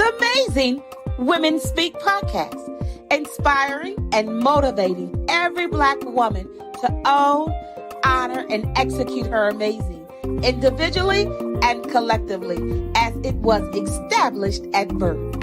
the Amazing Women Speak podcast, inspiring and motivating every Black woman to own, honor, and execute her amazing, individually and collectively, as it was established at birth.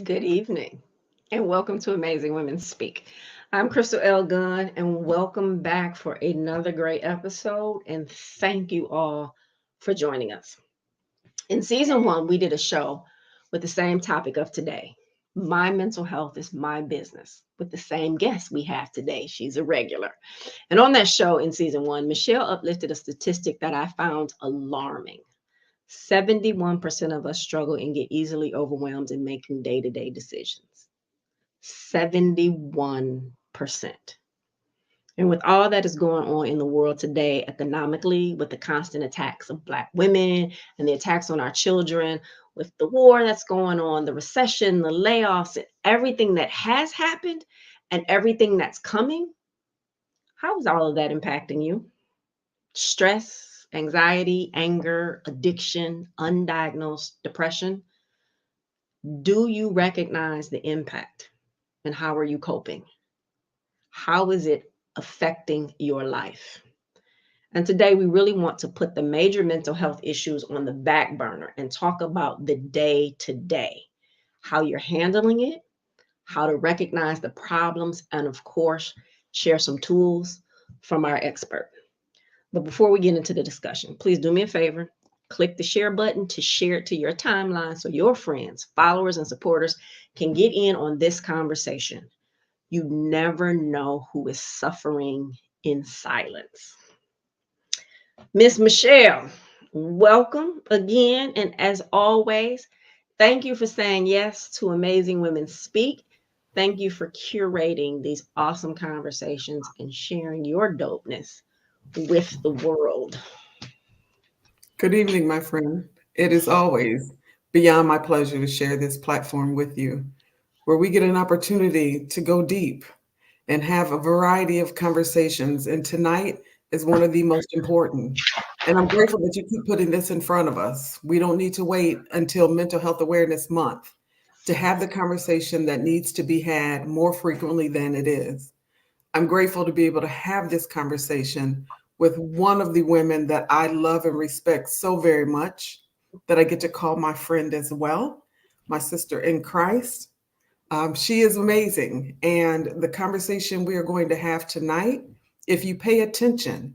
Good evening, and welcome to Amazing Women Speak. I'm Crystal L. Gunn, and welcome back for another great episode, and thank you all for joining us. In season 1, we did a show with the same topic of today. My mental health is my business, with the same guest we have today. She's a regular. And on that show in season 1, Michele uplifted a statistic that I found alarming. 71% of us struggle and get easily overwhelmed in making day-to-day decisions. 71%. And with all that is going on in the world today, economically, with the constant attacks of Black women and the attacks on our children, with the war that's going on, the recession, the layoffs, and everything that has happened and everything that's coming, how is all of that impacting you? Stress, anxiety, anger, addiction, undiagnosed depression. Do you recognize the impact, and how are you coping? How is it affecting your life? And today we really want to put the major mental health issues on the back burner and talk about the day to day, how you're handling it, how to recognize the problems, and of course, share some tools from our expert. But before we get into the discussion, please do me a favor. Click the share button to share it to your timeline so your friends, followers, and supporters can get in on this conversation. You never know who is suffering in silence. Miss Michele, welcome again. And as always, thank you for saying yes to Amazing Women Speak. Thank you for curating these awesome conversations and sharing your dopeness with the world. Good evening, my friend. It is always beyond my pleasure to share this platform with you, where we get an opportunity to go deep and have a variety of conversations. And tonight is one of the most important. And I'm grateful that you keep putting this in front of us. We don't need to wait until Mental Health Awareness Month to have the conversation that needs to be had more frequently than it is. I'm grateful to be able to have this conversation with one of the women that I love and respect so very much that I get to call my friend as well, my sister in Christ. She is amazing. And the conversation we are going to have tonight, if you pay attention,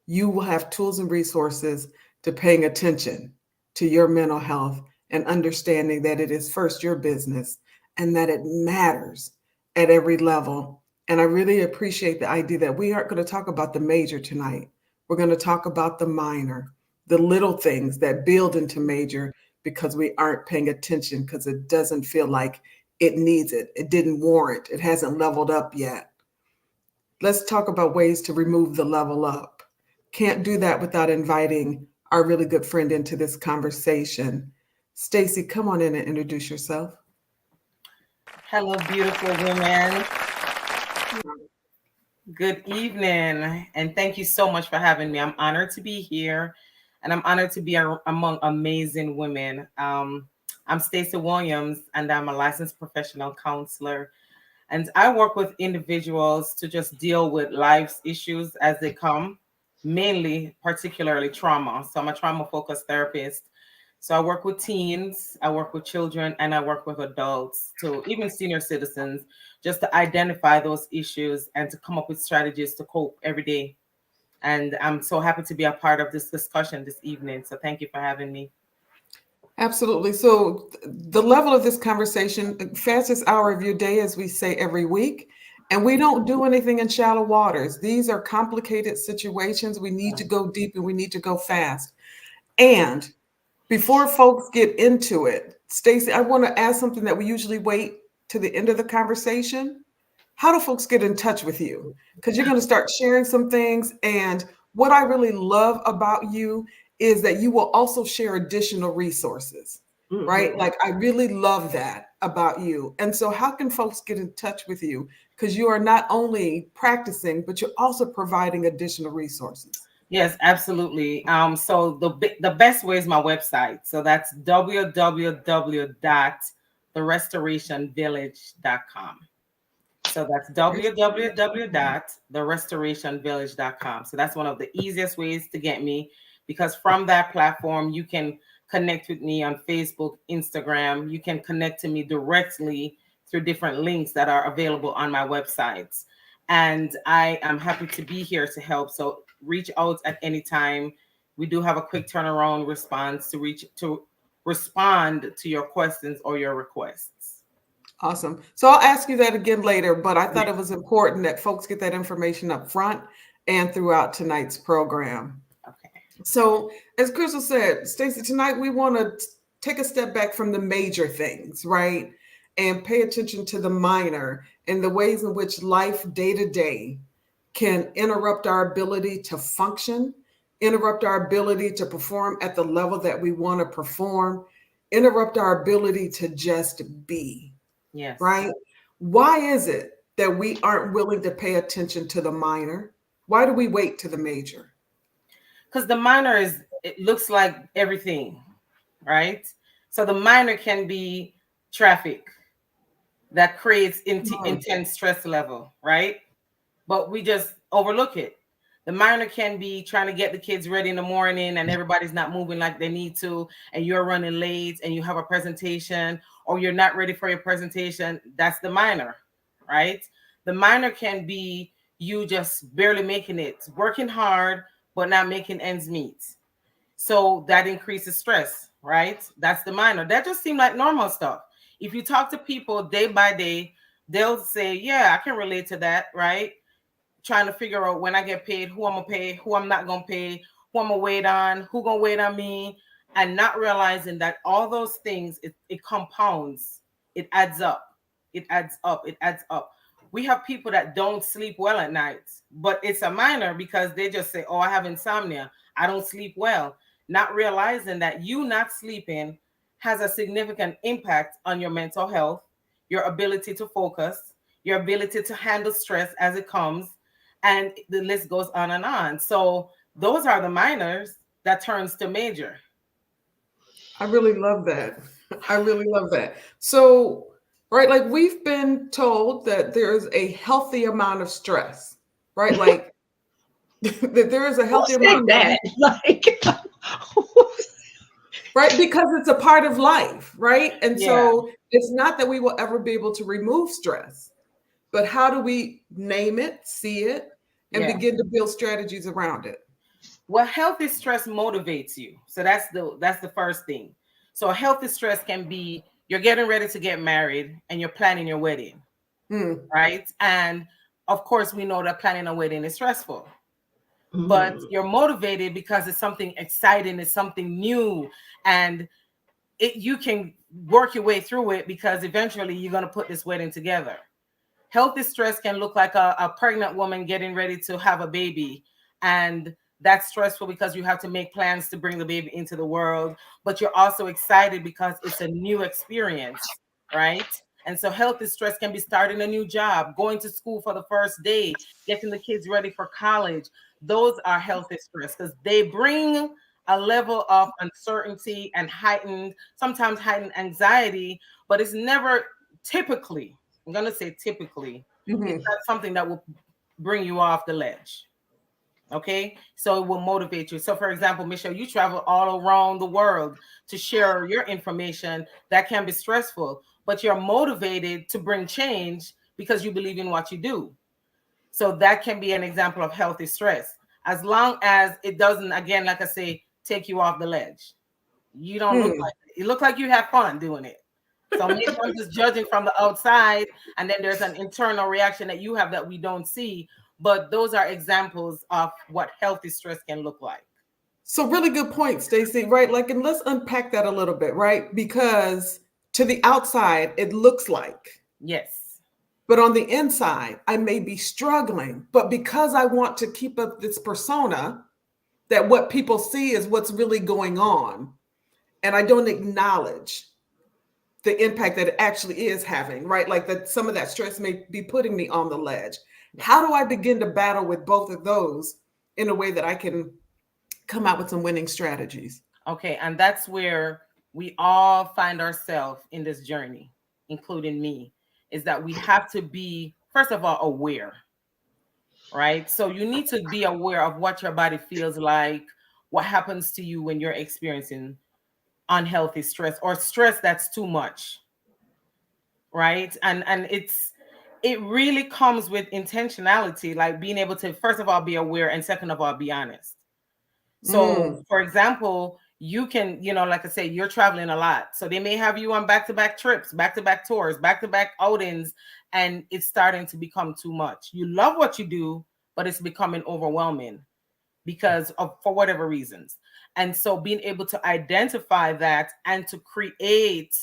you will have tools and resources to paying attention to your mental health and understanding that it is first your business and that it matters at every level. And I really appreciate the idea that we aren't going to talk about the major tonight. We're going to talk about the minor, the little things that build into major because we aren't paying attention because it doesn't feel like it needs it. It didn't warrant. It hasn't leveled up yet. Let's talk about ways to remove the level up. Can't do that without inviting our really good friend into this conversation. Stacey, come on in and introduce yourself. Hello, beautiful women. Good evening, and thank you so much for having me. I'm honored to be here, and I'm honored to be among amazing women. I'm Stacey Williams, and I'm a licensed professional counselor, and I work with individuals to just deal with life's issues as they come, mainly, particularly trauma. So I'm a trauma-focused therapist. So I work with teens, I work with children, and I work with adults, to even senior citizens, just to identify those issues and to come up with strategies to cope every day. And I'm so happy to be a part of this discussion this evening. So thank you for having me. Absolutely. So the level of this conversation, fastest hour of your day, as we say every week, and we don't do anything in shallow waters. These are complicated situations. We need to go deep and we need to go fast. And before folks get into it, Stacey, I want to ask something that we usually wait to the end of the conversation. How do folks get in touch with you? Because you're going to start sharing some things. And what I really love about you is that you will also share additional resources, right? Like, I really love that about you. And so how can folks get in touch with you? Because you are not only practicing, but you're also providing additional resources. Yes, absolutely. So the best way is my website. So that's www.therestorationvillage.com. So that's www.therestorationvillage.com. So that's one of the easiest ways to get me, because from that platform you can connect with me on Facebook, Instagram. You can connect to me directly through different links that are available on my websites. And I am happy to be here to help. So reach out at any time. We do have a quick turnaround response to respond to your questions or your requests. Awesome. So I'll ask you that again later, but I thought it was important that folks get that information up front and throughout tonight's program. Okay. So, as Crystal said, Stacey, tonight we want to take a step back from the major things, right? And pay attention to the minor and the ways in which life day to day can interrupt our ability to function, interrupt our ability to perform at the level that we want to perform, interrupt our ability to just be. Yes. Right? Why is it that we aren't willing to pay attention to the minor? Why do we wait to the major? Because the minor it looks like everything, right? So the minor can be traffic that creates intense stress level, right? But we just overlook it. The minor can be trying to get the kids ready in the morning and everybody's not moving like they need to, and you're running late and you have a presentation or you're not ready for your presentation. That's the minor, right? The minor can be you just barely making it, working hard, but not making ends meet. So that increases stress, right? That's the minor. That just seems like normal stuff. If you talk to people day by day, they'll say, yeah, I can relate to that, right? Trying to figure out when I get paid, who I'm gonna pay, who I'm not gonna pay, who I'm gonna wait on, who gonna wait on me, and not realizing that all those things, it compounds, it adds up, it adds up, it adds up. We have people that don't sleep well at night, but it's a minor because they just say, oh, I have insomnia, I don't sleep well, not realizing that you not sleeping has a significant impact on your mental health, your ability to focus, your ability to handle stress as it comes, and the list goes on and on. So those are the minors that turns to major. I really love that. I really love that. So, right, like we've been told that there's a healthy amount of stress, right? Like that there is a Who healthy said amount, that? Like, right? Because it's a part of life, right? And Yeah, so it's not that we will ever be able to remove stress, but how do we name it, see it, and yeah. begin to build strategies around it? Well, healthy stress motivates you. So that's the first thing. So a healthy stress can be you're getting ready to get married and you're planning your wedding, Mm, right? And of course, we know that planning a wedding is stressful, but mm, you're motivated because it's something exciting, it's something new, and you can work your way through it because eventually you're going to put this wedding together. Healthy stress can look like a pregnant woman getting ready to have a baby, and that's stressful because you have to make plans to bring the baby into the world, but you're also excited because it's a new experience, right? And so healthy stress can be starting a new job, going to school for the first day, getting the kids ready for college. Those are healthy stress because they bring a level of uncertainty and sometimes heightened anxiety, but it's never typically, I'm going to say typically, it's mhm. not something that will bring you off the ledge. Okay. So it will motivate you. So, for example, Michelle, you travel all around the world to share your information. That can be stressful, but you're motivated to bring change because you believe in what you do. So that can be an example of healthy stress, as long as it doesn't, again, like I say, take you off the ledge. You don't look Hmm. like it. You look like you have fun doing it. So maybe I'm just judging from the outside, and then there's an internal reaction that you have that we don't see. But those are examples of what healthy stress can look like. So really good point, Stacey, right? Like, and let's unpack that a little bit, right? Because to the outside, it looks like, Yes. but on the inside, I may be struggling. But because I want to keep up this persona that what people see is what's really going on, and I don't acknowledge the impact that it actually is having, right? Like that some of that stress may be putting me on the ledge. Yes. How do I begin to battle with both of those in a way that I can come out with some winning strategies. Okay, and that's where we all find ourselves in this journey, including me, is that we have to be, first of all, aware, right? So you need to be aware of what your body feels like, what happens to you when you're experiencing unhealthy stress or stress that's too much, right? And it really comes with intentionality, like being able to, first of all, be aware, and second of all, be honest. So, for example, you can, like I say, you're traveling a lot. So they may have you on back-to-back trips, back-to-back tours, back-to-back outings, and it's starting to become too much. You love what you do, but it's becoming overwhelming because of, for whatever reasons. And so being able to identify that and to create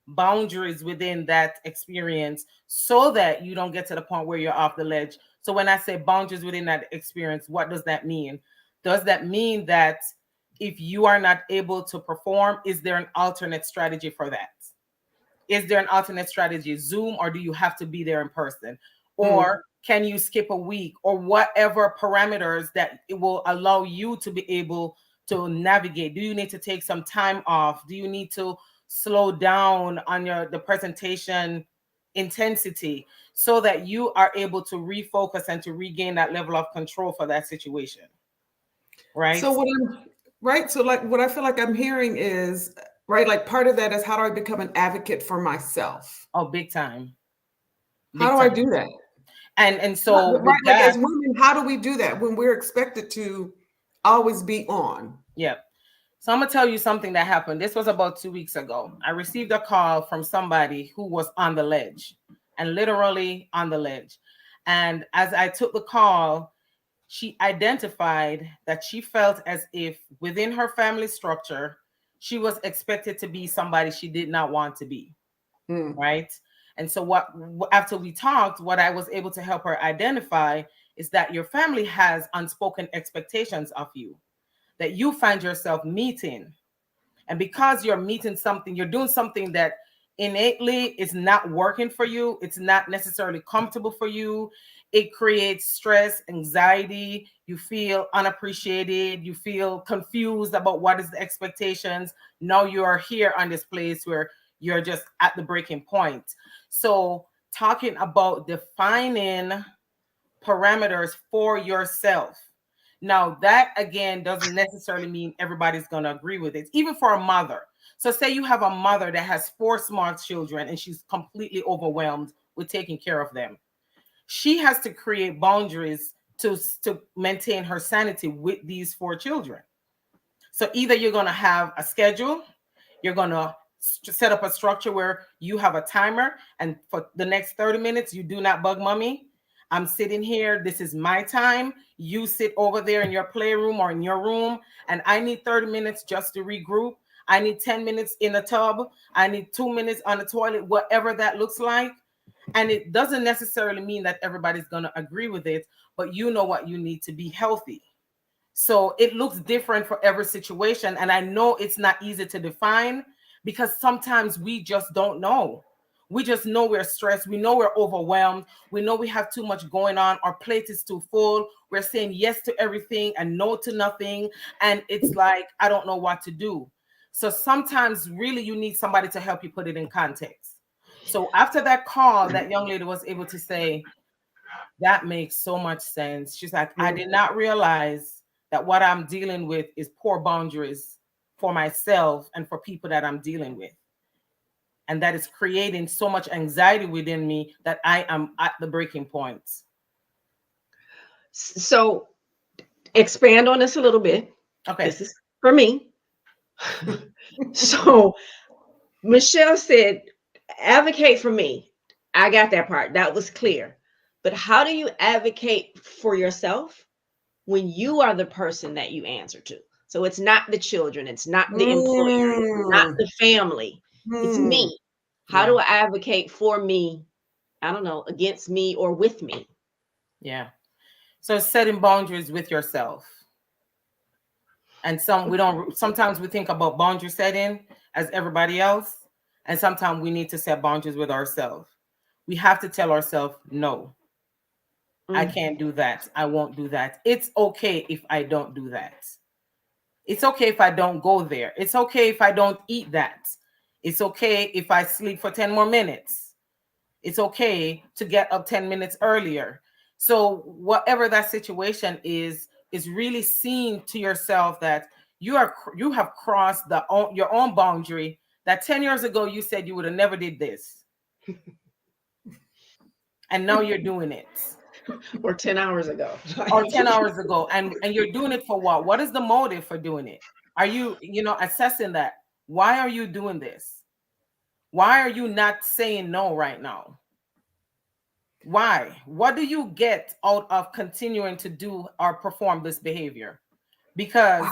boundaries within that experience so that you don't get to the point where you're off the ledge. So when I say boundaries within that experience, what does that mean? Does that mean that if you are not able to perform, is there an alternate strategy for that? Is there an alternate strategy, Zoom, or do you have to be there in person? Or can you skip a week, or whatever parameters that it will allow you to be able to navigate? Do you need to take some time off? Do you need to slow down on the presentation intensity so that you are able to refocus and to regain that level of control for that situation? Right. So like what I feel like I'm hearing is, right, like part of that is, how do I become an advocate for myself? Oh, big time. How do I do that? And so right, like as women, how do we do that when we're expected to always be on? Yeah. So I'm gonna tell you something that happened. This was about 2 weeks ago. I received a call from somebody who was on the ledge, and literally on the ledge. And as I took the call, she identified that she felt as if within her family structure, she was expected to be somebody she did not want to be. Right. And so after we talked, what I was able to help her identify is that your family has unspoken expectations of you that you find yourself meeting. And because you're meeting something, you're doing something that innately is not working for you, it's not necessarily comfortable for you. It creates stress, anxiety. You feel unappreciated. You feel confused about what is the expectations. Now you are here on this place where you're just at the breaking point. So talking about defining parameters for yourself. Now, that again doesn't necessarily mean everybody's going to agree with it, even for a mother. So say you have a mother that has 4 small children and she's completely overwhelmed with taking care of them. She has to create boundaries to maintain her sanity with these 4 children. So either you're going to have a schedule, you're going to set up a structure where you have a timer, and for the next 30 minutes, you do not bug mommy. I'm sitting here. This is my time. You sit over there in your playroom or in your room, and I need 30 minutes just to regroup. I need 10 minutes in the tub. I need 2 minutes on the toilet, whatever that looks like. And it doesn't necessarily mean that everybody's going to agree with it, but you know what you need to be healthy. So it looks different for every situation. And I know it's not easy to define because sometimes we just don't know. We just know we're stressed. We know we're overwhelmed. We know we have too much going on. Our plate is too full. We're saying yes to everything and no to nothing. And it's like, I don't know what to do. So sometimes really you need somebody to help you put it in context. So after that call, that young lady was able to say, that makes so much sense. She's like, I did not realize that what I'm dealing with is poor boundaries for myself and for people that I'm dealing with. And that is creating so much anxiety within me that I am at the breaking point. So expand on this a little bit. Okay. This is for me. So Michele said, advocate for me. I got that part. That was clear. But how do you advocate for yourself when you are the person that you answer to? So it's not the children. It's not the employer. It's not the family. It's me. How do I advocate for me? I don't know, against me or with me. Yeah. So setting boundaries with yourself. And sometimes we think about boundary setting as everybody else. And sometimes we need to set boundaries with ourselves. We have to tell ourselves no. I can't do that. I won't do that. It's okay if I don't do that. It's okay if I don't go there. It's okay if I don't eat that. It's okay if I sleep for 10 more minutes. It's okay to get up 10 minutes earlier. So whatever that situation is really seeing to yourself that you have crossed your own boundary, that 10 years ago you said you would have never did this. And now you're doing it. Or 10 hours ago. Or 10 hours ago. And you're doing it for what? What is the motive for doing it? Are you, assessing that? Why are you doing this? Why are you not saying no right now? Why? What do you get out of continuing to do or perform this behavior? Because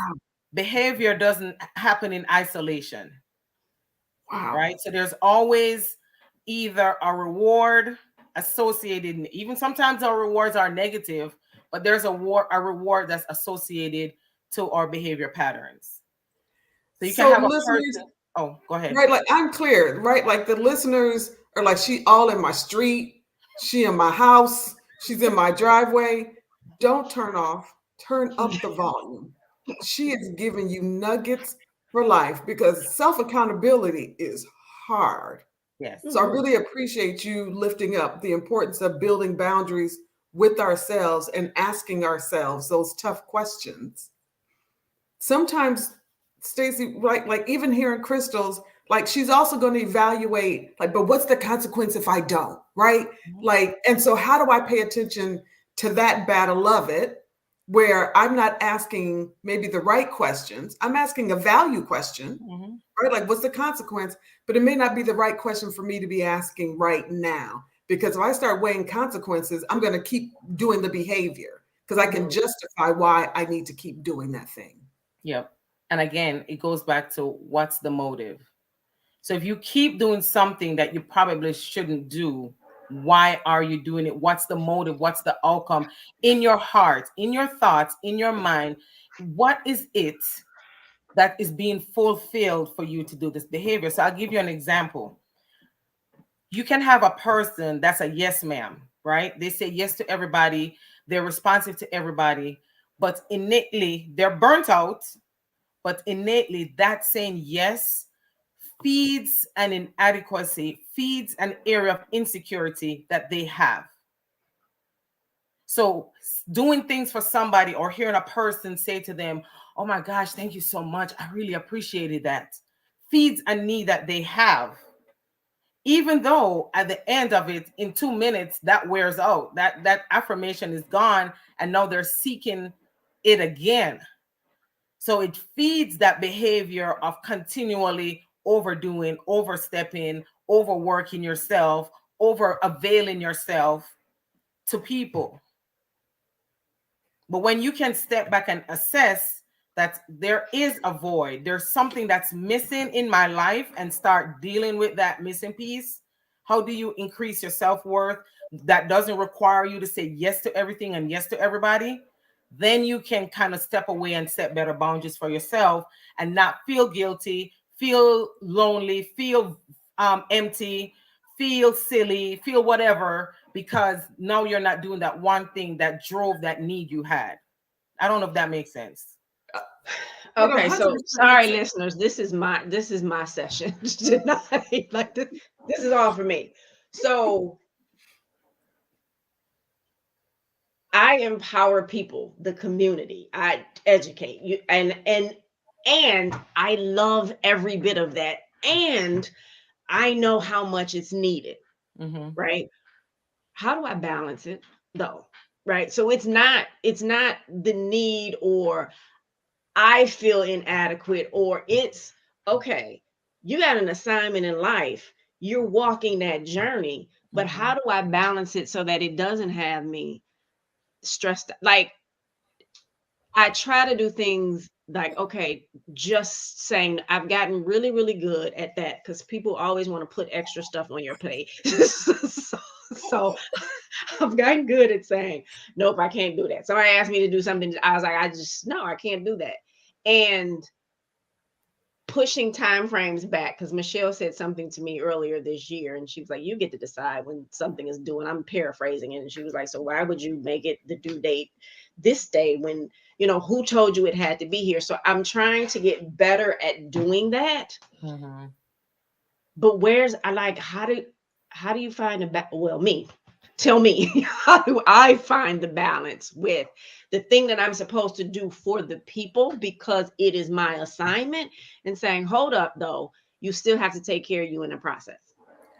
behavior doesn't happen in isolation. Wow. Right? So there's always either a reward associated, even sometimes our rewards are negative, but there's a reward that's associated to our behavior patterns. So you can have a person. Oh, go ahead. Right, like I'm clear, right? Like the listeners are like, she all in my street, she in my house, she's in my driveway. Don't turn off, turn up the volume. She is giving you nuggets for life because self-accountability is hard. Yes. So I really appreciate you lifting up the importance of building boundaries with ourselves and asking ourselves those tough questions. Sometimes, Stacey, right, like even hearing Crystal's, like she's also going to evaluate, like, but what's the consequence if I don't, right? Like, and so how do I pay attention to that battle of it, where I'm not asking maybe the right questions, I'm asking a value question, right? Like, what's the consequence? But it may not be the right question for me to be asking right now, because if I start weighing consequences, I'm going to keep doing the behavior because I can justify why I need to keep doing that thing. Yep. And again, it goes back to what's the motive. So if you keep doing something that you probably shouldn't do, why are you doing it? What's the motive? What's the outcome in your heart, in your thoughts, in your mind? What is it that is being fulfilled for you to do this behavior? So I'll give you an example. You can have a person that's a yes ma'am, right? They say yes to everybody. They're responsive to everybody, but innately they're burnt out. But innately that saying yes feeds an inadequacy, feeds an area of insecurity that they have. So doing things for somebody or hearing a person say to them, oh my gosh, thank you so much, I really appreciated that, feeds a need that they have. Even though at the end of it, in 2 minutes, that wears out, that affirmation is gone, and now they're seeking it again. So it feeds that behavior of continually overdoing, overstepping, overworking yourself, over availing yourself to people. But when you can step back and assess that there is a void, there's something that's missing in my life, and start dealing with that missing piece, how do you increase your self-worth that doesn't require you to say yes to everything and yes to everybody? Then you can kind of step away and set better boundaries for yourself and not feel guilty, feel lonely, feel empty, feel silly, feel whatever, because now you're not doing that one thing that drove that need you had. I don't know if that makes sense. Okay, so sorry, listeners. This is my session tonight. Like this is all for me. So I empower people, the community. I educate you, and I love every bit of that. And I know how much it's needed, right? How do I balance it though? Right. So it's not the need, or I feel inadequate, or it's okay. You got an assignment in life. You're walking that journey, but how do I balance it so that it doesn't have me stressed? Like, I try to do things like, okay, just saying, I've gotten really, really good at that, because people always want to put extra stuff on your plate. so I've gotten good at saying, nope, I can't do that. Somebody asked me to do something. I was like, no, I can't do that. And pushing time frames back, because Michele said something to me earlier this year, and she was like, you get to decide when something is due. And I'm paraphrasing it, and she was like, so why would you make it the due date this day when, you know, who told you it had to be here? So I'm trying to get better at doing that. Mm-hmm. But how do you find tell me, how do I find the balance with the thing that I'm supposed to do for the people because it is my assignment, and saying, hold up, though, you still have to take care of you in the process.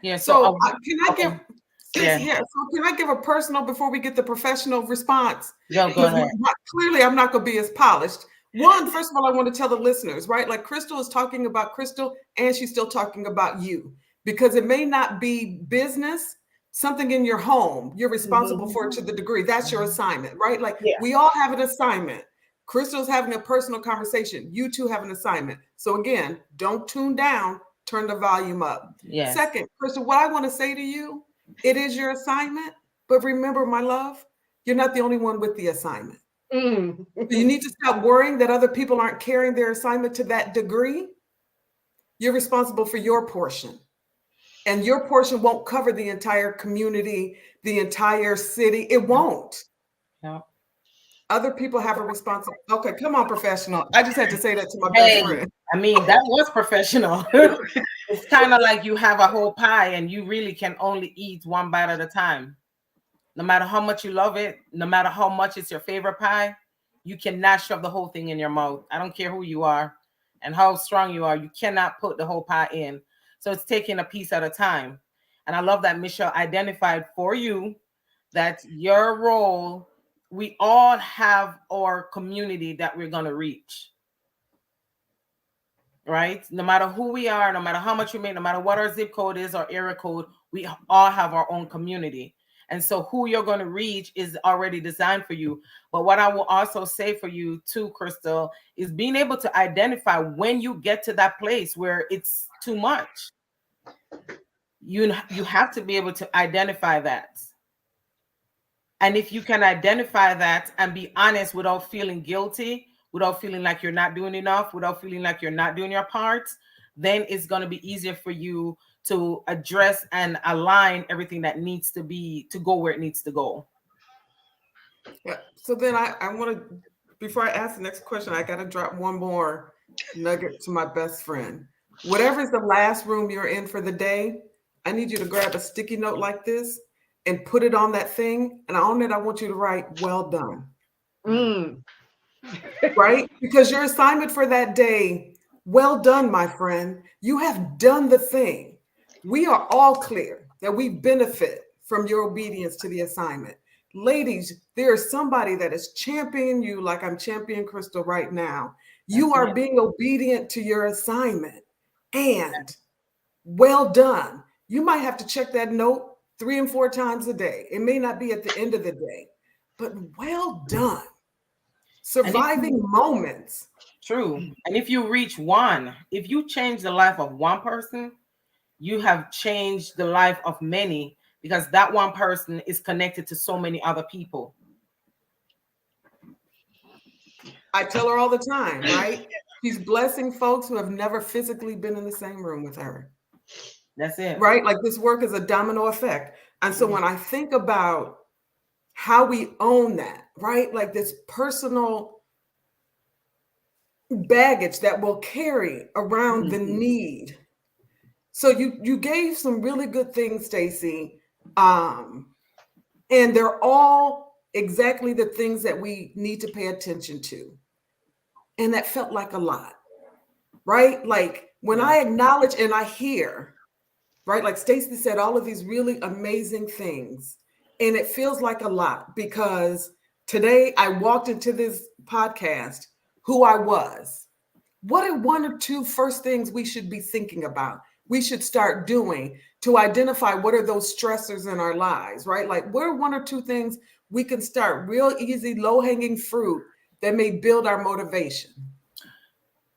Yeah. So can I okay. give Stacey, Yeah. So can I give a personal before we get the professional response? Go ahead. Clearly, I'm not going to be as polished. One, first of all, I want to tell the listeners, right? Like Crystal is talking about Crystal, and she's still talking about you, because it may not be business, something in your home. You're responsible for it to the degree. That's your assignment, right? Like we all have an assignment. Crystal's having a personal conversation. You two have an assignment. So again, don't tune down, turn the volume up. Yes. Second, Crystal, what I want to say to you, it is your assignment, but remember, my love, you're not the only one with the assignment. You need to stop worrying that other people aren't carrying their assignment to that degree. You're responsible for your portion. And your portion won't cover the entire community, the entire city. It won't. Yeah. Other people have a responsibility. Okay, come on, professional. I just had to say that to my best friend. I mean, that was professional. It's kind of like you have a whole pie and you really can only eat one bite at a time. No matter how much you love it, no matter how much it's your favorite pie, you cannot shove the whole thing in your mouth. I don't care who you are and how strong you are. You cannot put the whole pie in. So it's taking a piece at a time. And I love that Michele identified for you that your role, we all have our community that we're going to reach. Right? No matter who we are, no matter how much we make, no matter what our zip code is or area code, we all have our own community. And so who you're going to reach is already designed for you. But what I will also say for you too, Crystal, is being able to identify when you get to that place where it's too much. You have to be able to identify that. And if you can identify that and be honest without feeling guilty, without feeling like you're not doing enough, without feeling like you're not doing your part, then it's going to be easier for you to address and align everything that needs to be to go where it needs to go. Yeah. So then I want to, before I ask the next question, I got to drop one more nugget to my best friend. Whatever is the last room you're in for the day, I need you to grab a sticky note like this and put it on that thing. And on it, I want you to write, well done. Right? Because your assignment for that day, well done, my friend. You have done the thing. We are all clear that we benefit from your obedience to the assignment. Ladies, there is somebody that is championing you like I'm championing Crystal right now. You are being obedient to your assignment. And well done. You might have to check that note 3 and 4 times a day. It may not be at the end of the day, but well done. Surviving moments. True. And if you reach one, if you change the life of one person, you have changed the life of many, because that one person is connected to so many other people. I tell her all the time, right? She's blessing folks who have never physically been in the same room with her. That's it. Right? Like this work is a domino effect. And so when I think about how we own that, right? Like this personal baggage that we'll carry around the need. So you gave some really good things, Stacey. And they're all exactly the things that we need to pay attention to. And that felt like a lot, right? Like when I acknowledge and I hear, right? Like Stacey said, all of these really amazing things. And it feels like a lot, because today I walked into this podcast who I was. What are 1 or 2 first things we should be thinking about? We should start doing to identify what are those stressors in our lives, right? Like what are 1 or 2 things we can start, real easy, low-hanging fruit that may build our motivation?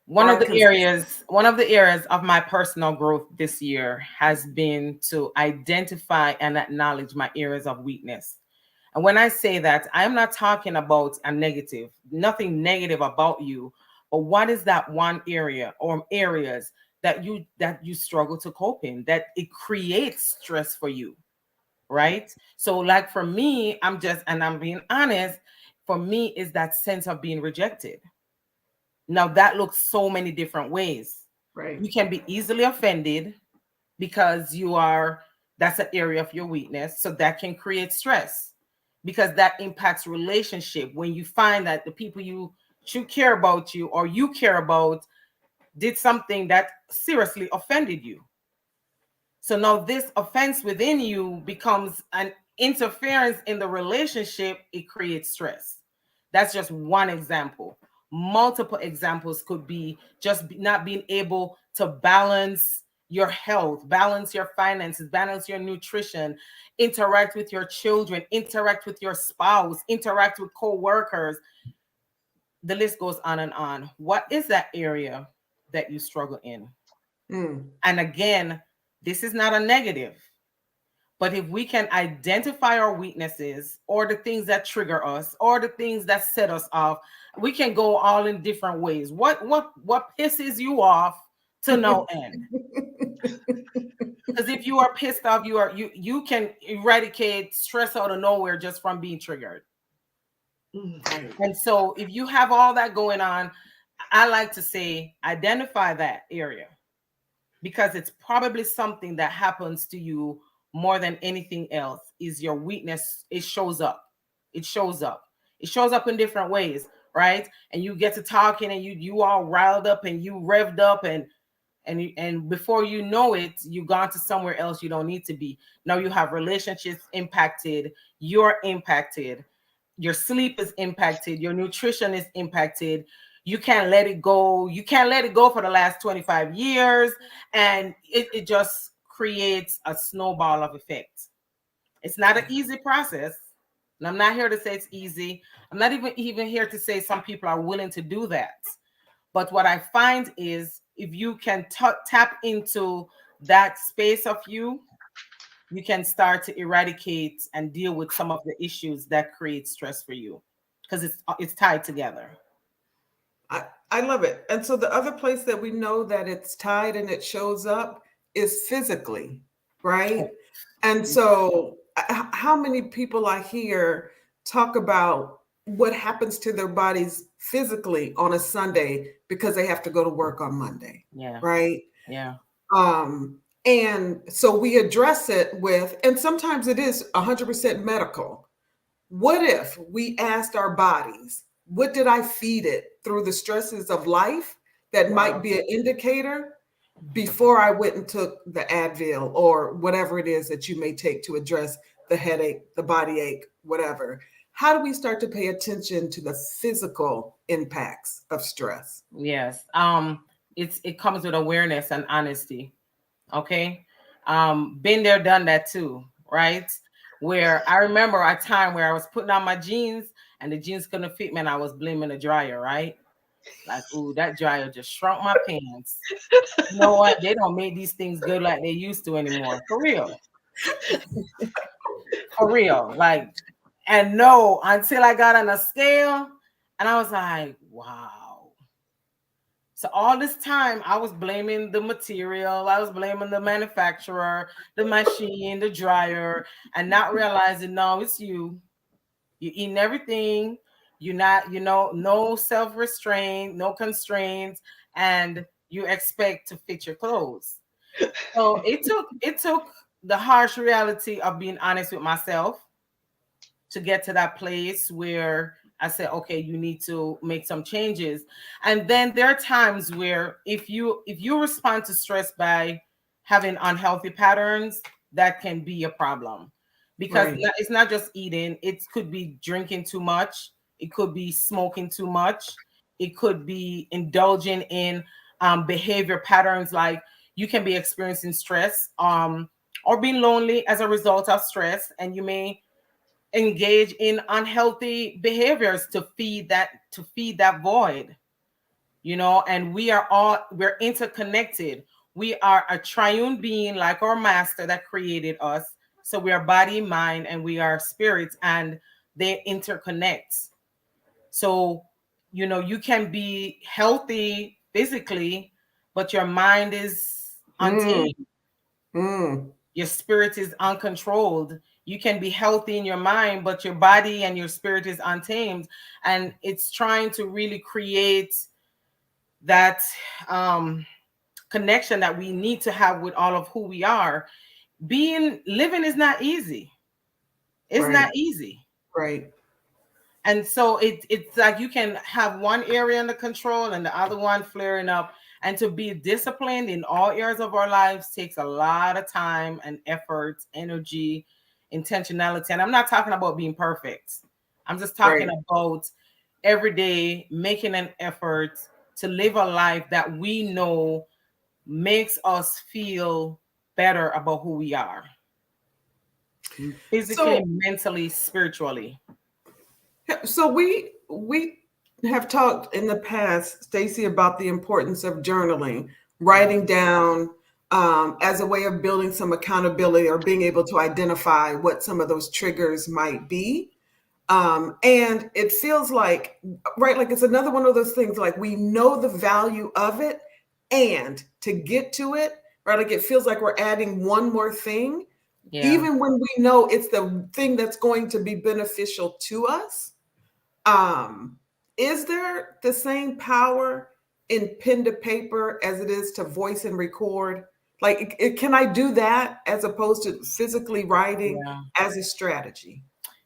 One of the areas of my personal growth this year has been to identify and acknowledge my areas of weakness. And when I say that, I'm not talking about a negative, nothing negative about you, But what is that one area or areas that you struggle to cope in, that it creates stress for you, right? So like for me, I'm being honest, for me is that sense of being rejected. Now that looks so many different ways. Right. You can be easily offended because that's an area of your weakness. So that can create stress because that impacts relationship. When you find that the people you should care about you or you care about did something that seriously offended you. So now this offense within you becomes an interference in the relationship. It creates stress. That's just one example. Multiple examples could be just not being able to balance your health, balance your finances, balance your nutrition, interact with your children, interact with your spouse, interact with co-workers. The list goes on and on. What is that area that you struggle in? Mm. And again, this is not a negative. But if we can identify our weaknesses or the things that trigger us or the things that set us off, we can go all in different ways. What pisses you off to no end? Because if you are pissed off, you can eradicate stress out of nowhere just from being triggered. Right. And so if you have all that going on, I like to say identify that area, because it's probably something that happens to you more than anything else. Is your weakness. It shows up. It shows up. It shows up in different ways, right? And you get to talking and you all riled up and you revved up and before you know it, you've gone to somewhere else you don't need to be. Now you have relationships impacted, you're impacted, your sleep is impacted, your nutrition is impacted. You can't let it go. You can't let it go for the last 25 years. And it just creates a snowball of effect. It's not an easy process. And I'm not here to say it's easy. I'm not even here to say some people are willing to do that. But what I find is if you can tap into that space of you, you can start to eradicate and deal with some of the issues that create stress for you, because it's tied together. I love it. And so the other place that we know that it's tied and it shows up is physically, right? And so how many people I hear talk about what happens to their bodies physically on a Sunday because they have to go to work on Monday, Yeah. right? Yeah. And so we address it with, and sometimes it is 100% medical. What if we asked our bodies, what did I feed it through the stresses of life that might be an indicator before I went and took the Advil or whatever it is that you may take to address the headache, the body ache, whatever. How do we start to pay attention to the physical impacts of stress? Yes. It comes with awareness and honesty. Okay. Been there, done that too, right? Where I remember a time where I was putting on my jeans and the jeans couldn't fit me and I was blaming the dryer, right? Like, ooh, that dryer just shrunk my pants. You know what? They don't make these things good like they used to anymore. For real. For real. Like, and no, until I got on a scale and I was like, wow. So all this time I was blaming the material, I was blaming the manufacturer, the machine, the dryer, and not realizing, no, it's you. You're eating everything. You're not, no self-restraint, no constraints, and you expect to fit your clothes. So it took the harsh reality of being honest with myself to get to that place where I said, okay, you need to make some changes. And then there are times where if you respond to stress by having unhealthy patterns, that can be a problem. Because Right. it's not just eating, it could be drinking too much, it could be smoking too much, it could be indulging in behavior patterns, like you can be experiencing stress or being lonely as a result of stress, and you may engage in unhealthy behaviors to feed that void. And we're interconnected. We are a triune being, like our master that created us. So we are body, mind, and we are spirits, and they interconnect. So you can be healthy physically, but your mind is Mm, untamed. mm, Your spirit is uncontrolled. You can be healthy in your mind, but your body and your spirit is untamed. And it's trying to really create that connection that we need to have with all of who we are. Living is not easy. It's right, not easy. right, And so it's like you can have one area under control and the other one flaring up. And to be disciplined in all areas of our lives takes a lot of time and effort, energy, intentionality. And I'm not talking about being perfect. I'm just talking right. about every day making an effort to live a life that we know makes us feel better about who we are, physically, So, mentally, spiritually. so we have talked in the past, Stacey, about the importance of journaling, writing down as a way of building some accountability or being able to identify what some of those triggers might be. And it feels like, right, like it's another one of those things, like we know the value of it, and to get to it, right, like it feels like we're adding one more thing, Yeah. even when we know it's the thing that's going to be beneficial to us. Um, is there the same power in pen to paper as it is to voice and record? Like, can I do that as opposed to physically writing Yeah. as a strategy?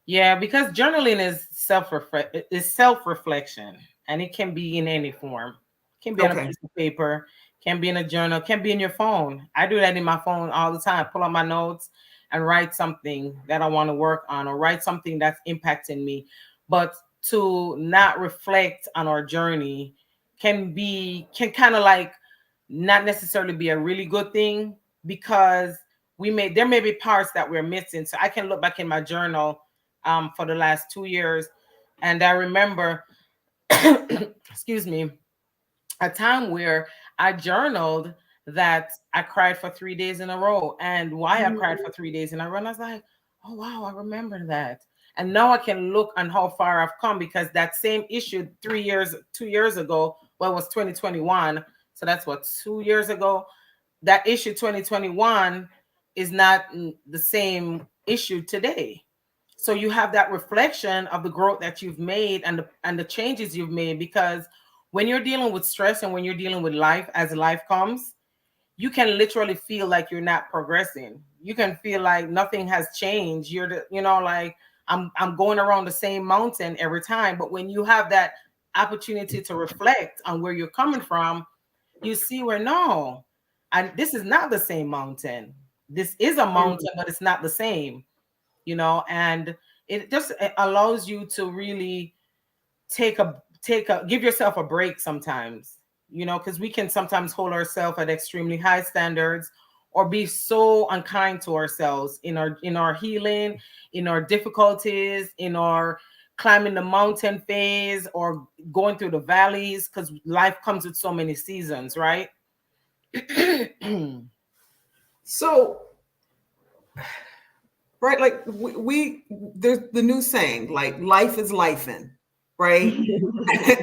Yeah, because journaling is self-reflection, and it can be in any form. It can be on a Okay. piece of paper, can be in a journal, can be in your phone. I do that in my phone all the time. Pull out my notes and write something that I want to work on, or write something that's impacting me. But to not reflect on our journey can kind of like not necessarily be a really good thing, because there may be parts that we're missing. So I can look back in my journal for the last 2 years, and I remember excuse me, a time where I journaled that I cried for 3 days in a row, and why I cried for 3 days in a row. And I was like, oh wow, I remember that. And now I can look on how far I've come, because that same issue 2 years ago, well, it was 2021. So that's what, 2 years ago. That issue 2021 is not the same issue today. So you have that reflection of the growth that you've made, and the changes you've made. Because when you're dealing with stress and when you're dealing with life as life comes, you can literally feel like you're not progressing. You can feel like nothing has changed. Like I'm going around the same mountain every time. But when you have that opportunity to reflect on where you're coming from, you see where, no, and this is not the same mountain. This is a mountain, but it's not the same, and it allows you to really give yourself a break sometimes, because we can sometimes hold ourselves at extremely high standards, or be so unkind to ourselves in our healing, in our difficulties, in our climbing the mountain phase, or going through the valleys, because life comes with so many seasons, right? So, right, like there's the new saying, like life is lifing, right?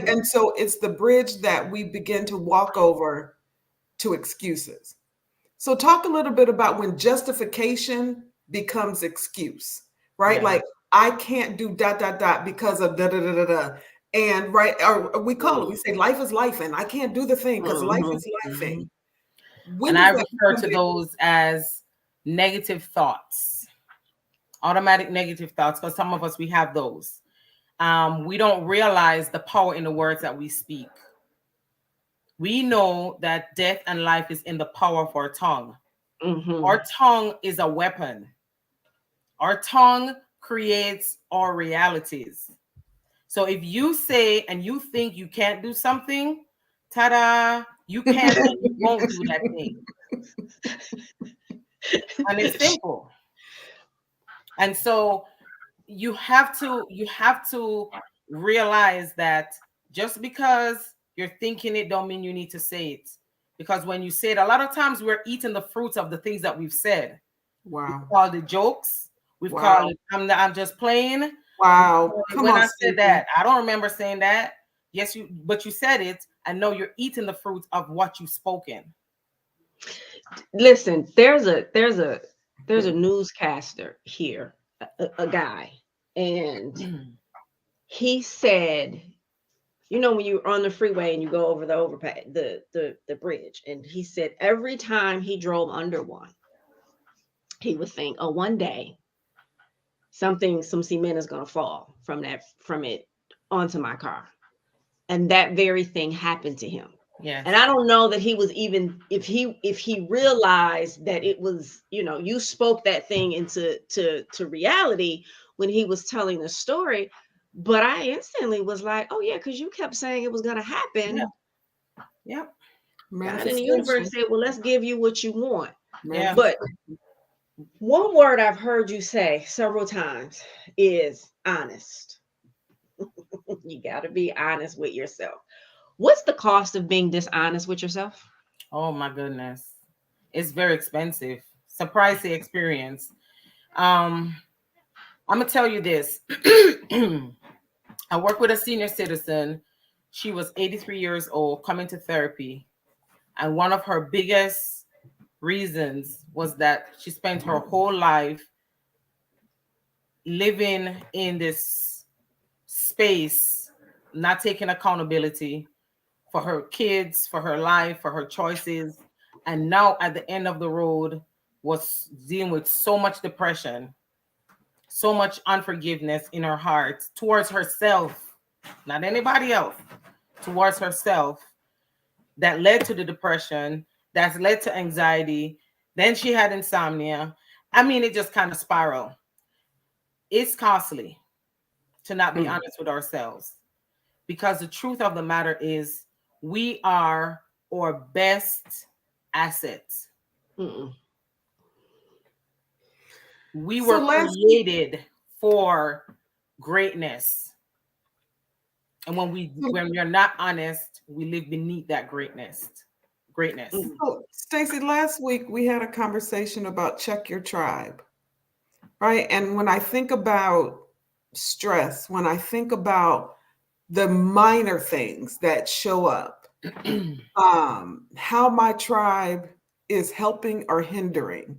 And so it's the bridge that we begin to walk over to excuses. So talk a little bit about when justification becomes excuse, right? Yeah. Like I can't do dot dot dot because of da da da da da. And right, or we call it, we say life is life, and I can't do the thing because life Mhm, is mhm. lifing. When And does I that refer become to those as negative thoughts, automatic negative thoughts, because some of us, we have those. We don't realize the power in the words that we speak. We know that death and life is in the power of our tongue. Mhm. Our tongue is a weapon. Our tongue creates our realities. So if you say and you think you can't do something, ta-da, you can and you won't do that thing. And it's simple. And so you have to realize that just because you're thinking it don't mean you need to say it. Because when you say it, a lot of times we're eating the fruits of the things that we've said. We've wow, called it jokes. We've called wow, it I'm just playing. wow. Come When on, I said Stacey. that, I don't remember saying that. Yes, but you said it, and no, you're eating the fruit of what you've spoken. Listen, there's a newscaster here, a guy, and he said, you know, when you're on the freeway and you go over the overpass, the bridge, and he said every time he drove under one, he would think, oh, one day some cement is gonna fall from it onto my car. And that very thing happened to him. Yes. And I don't know that he was even, if he realized that it was, you know, you spoke that thing into to reality when he was telling the story. But I instantly was like, oh yeah, because you kept saying it was gonna happen. Yep. Yep. God in the universe said, well, let's give you what you want. Yeah. But one word I've heard you say several times is honest. You got to be honest with yourself. What's the cost of being dishonest with yourself? Oh my goodness. It's very expensive. Surprise the experience. I'm gonna tell you this. I work with a senior citizen. She was 83 years old, coming to therapy. And one of her biggest reasons was that she spent her whole life living in this space, not taking accountability for her kids, for her life, for her choices. And now at the end of the road was dealing with so much depression, so much unforgiveness in her heart towards herself, not anybody else, towards herself, that led to the depression, that's led to anxiety. Then she had insomnia. I mean, it just kind of spiraled. It's costly to not be honest with ourselves, because the truth of the matter is we are our best assets. Mm-mm. We were created for greatness. And when we're not honest, we live beneath that greatness. So, Stacey, last week we had a conversation about check your tribe, right? And when I think about stress, when I think about the minor things that show up, how my tribe is helping or hindering,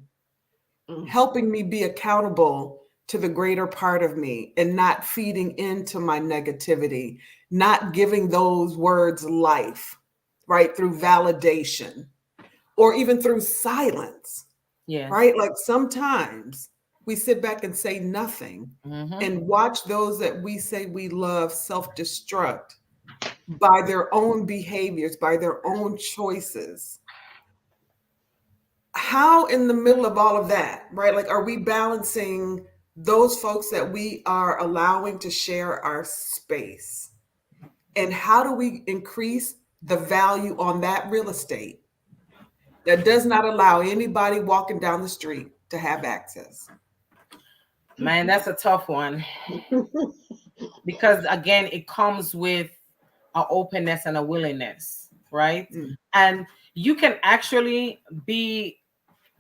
helping me be accountable to the greater part of me and not feeding into my negativity, not giving those words life, right? Through validation or even through silence, right? Like sometimes we sit back and say nothing and watch those that we say we love self-destruct by their own behaviors, by their own choices. How in the middle of all of that, right? Like, are we balancing those folks that we are allowing to share our space? And how do we increase the value on that real estate that does not allow anybody walking down the street to have access? Man, that's a tough one. Because again, it comes with an openness and a willingness, right? And you can actually be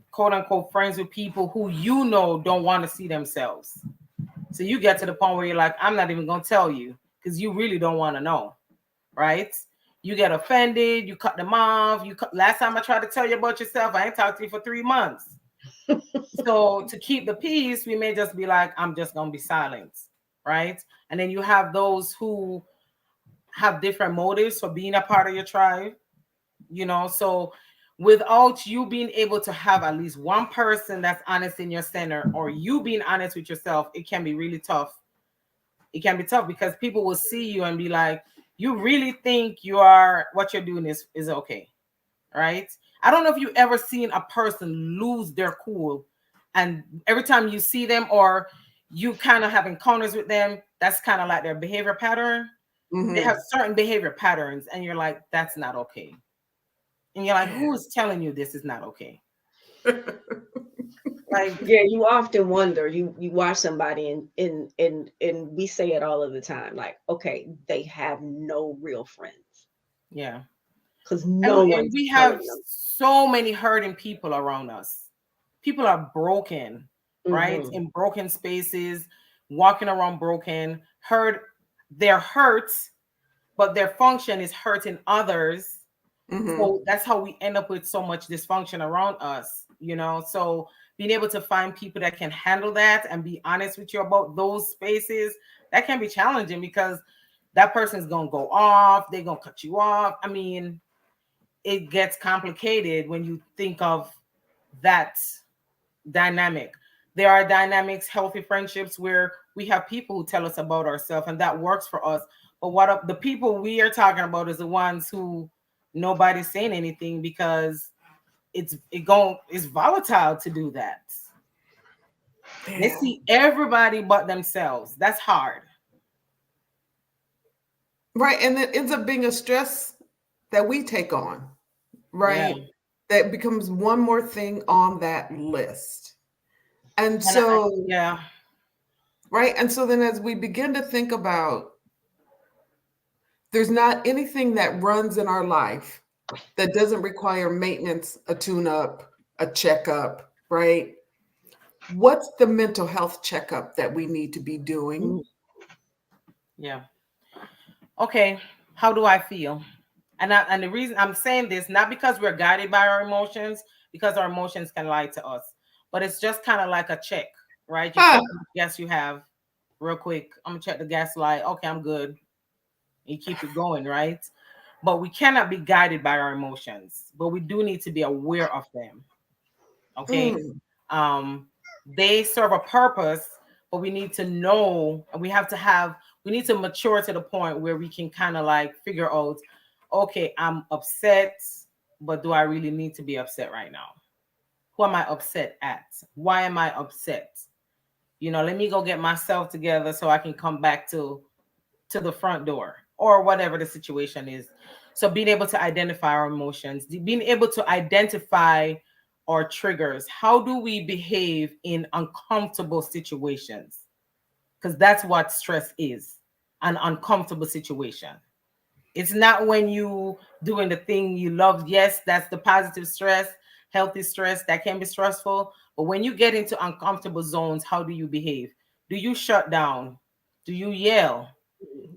quote unquote friends with people who you know don't want to see themselves. So you get to the point where you're like, I'm not even going to tell you because you really don't want to know, right? You get offended, you cut them off. Last time I tried to tell you about yourself, I ain't talked to you for 3 months. So to keep the peace, we may just be like, I'm just going to be silent, right? And then you have those who have different motives for being a part of your tribe, you know. So without you being able to have at least one person that's honest in your center, or you being honest with yourself, it can be really tough. It can be tough because people will see you and be like, you really think what you're doing is okay, right? I don't know if you ever seen a person lose their cool, and every time you see them or you kind of have encounters with them, that's kind of like their behavior pattern. They have certain behavior patterns and you're like, that's not okay. And you're like, who's telling you this is not okay? Like, yeah, you often wonder, you watch somebody and we say it all of the time, like, okay, they have no real friends. Yeah. Because and we have so many hurting people around us. People are broken, right? In broken spaces, walking around broken, they're hurt, but their function is hurting others. Mhm. So that's how we end up with so much dysfunction around us, you know. So being able to find people that can handle that and be honest with you about those spaces, that can be challenging because that person's gonna go off, they're gonna cut you off. I mean, it gets complicated when you think of that dynamic. There are dynamics, healthy friendships where we have people who tell us about ourselves and that works for us. But the people we are talking about is the ones who nobody's saying anything because it's volatile to do that. They Yeah. see everybody but themselves. That's hard. Right. And it ends up being a stress that we take on, Yeah. right? That becomes one more thing on that list. And And so, yeah. right. And so then as we begin to think about, there's not anything that runs in our life that doesn't require maintenance, a tune up, a checkup, right? What's the mental health checkup that we need to be doing? Yeah. Okay. How do I feel? And the reason I'm saying this, not because we're guided by our emotions, because our emotions can lie to us, but it's just kind of like a check, right? You check Ah, how much gas you have real quick. I'm gonna check the gas light. Okay, I'm good. You keep it going, right? But we cannot be guided by our emotions, but we do need to be aware of them. Okay. mm, um they serve a purpose, but we need to know, and we need to mature to the point where we can kind of like figure out, okay, I'm upset, but do I really need to be upset right now? Who am I upset at? Why am I upset? You know, let me go get myself together so I can come back to the front door or whatever the situation is. So being able to identify our emotions, being able to identify our triggers. How do we behave in uncomfortable situations? Because that's what stress is, an uncomfortable situation. It's not when you doing the thing you love. Yes, that's the positive stress, healthy stress that can be stressful. But when you get into uncomfortable zones, how do you behave? Do you shut down? Do you yell?